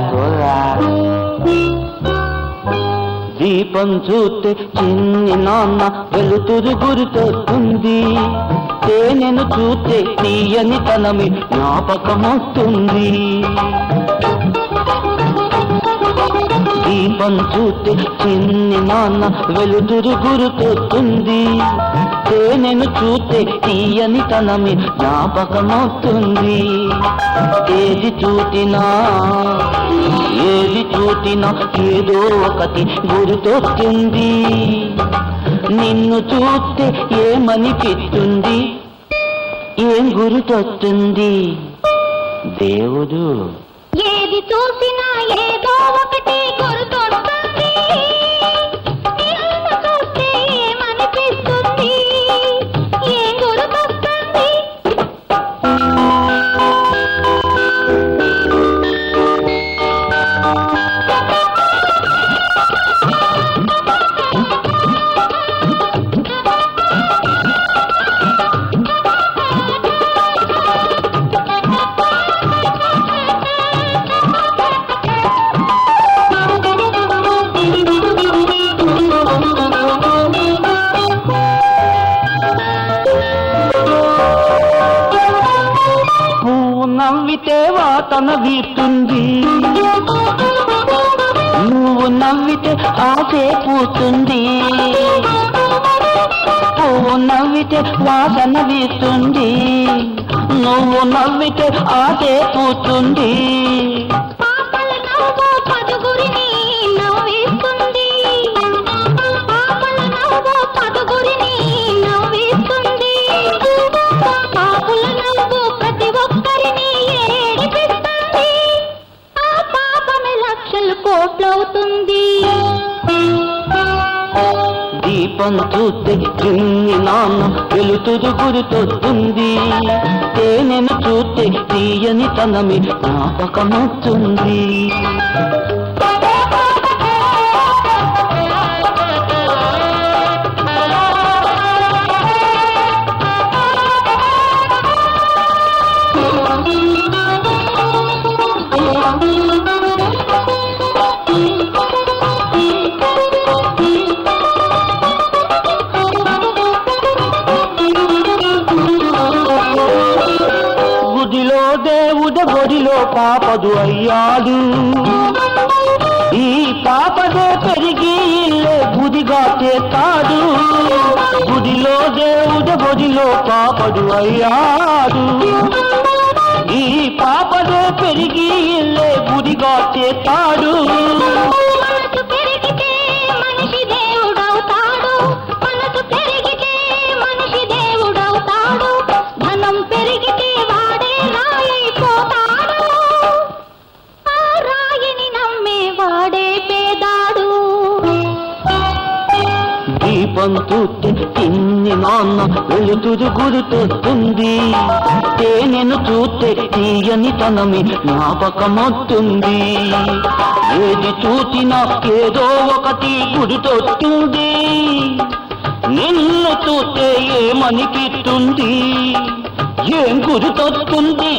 కూర దీపం చూస్తే చిన్ని నాన్న వెలుతురు గురితొస్తుంది తేనెను చూస్తే తీయని తనమి జ్ఞాపకమొస్తుంది దీపం చూస్తే చిన్ని నాన్న వెలుతురు గురితొస్తుంది తేనెను చూస్తే తీయని తనమి జ్ఞాపకమవుతుంది ఏది చూచినా ఏదో ఒకటి గుర్తొస్తుంది నిన్ను చూస్తే ఏమనిపిస్తుంది ఏం గుర్తొస్తుంది దేవుడు ఏది చూసినా ఏదో ఒకటి గుర్తొస్తుంది నిన్ను చూస్తే ఏమనిపిస్తుంది ఏం గుర్తొస్తుంది నవ్వితే వాతన వీస్తుంది నువ్వు నవ్వితే ఆసే పూస్తుంది పువ్వు నవ్వితే వాసన వీస్తుంది నువ్వు నవ్వితే ఆసే పూస్తుంది కోట్లవుతుంది దీపం చూస్తే చిన్ని నాన్న వెలుతురు గుర్తొస్తుంది తేనెను చూస్తే తీయని తనమి జ్ఞాపకమవుతుంది దేవుడు ఒడిలో పాపదు అయ్యాడు ఈ పాపదే పెరిగి ఇల్లే బుదిగా చేస్తాడు గుడిలో దేవుడు ఒడిలో పాపడు అయ్యాడు ఈ పాపదే పెరిగి ఇల్లే బుదిగా చేస్తాడు దీపం చూస్తే చిన్ని నాన్న వెలుతురు గుర్తొస్తుంది తేనెను చూస్తే తీయని తనమి జ్ఞాపకమవుతుంది ఏది చూసినా ఏదో ఒకటి గుర్తొస్తుంది నిన్ను చూస్తే ఏమనిపిస్తుంది ఏం గుర్తొస్తుంది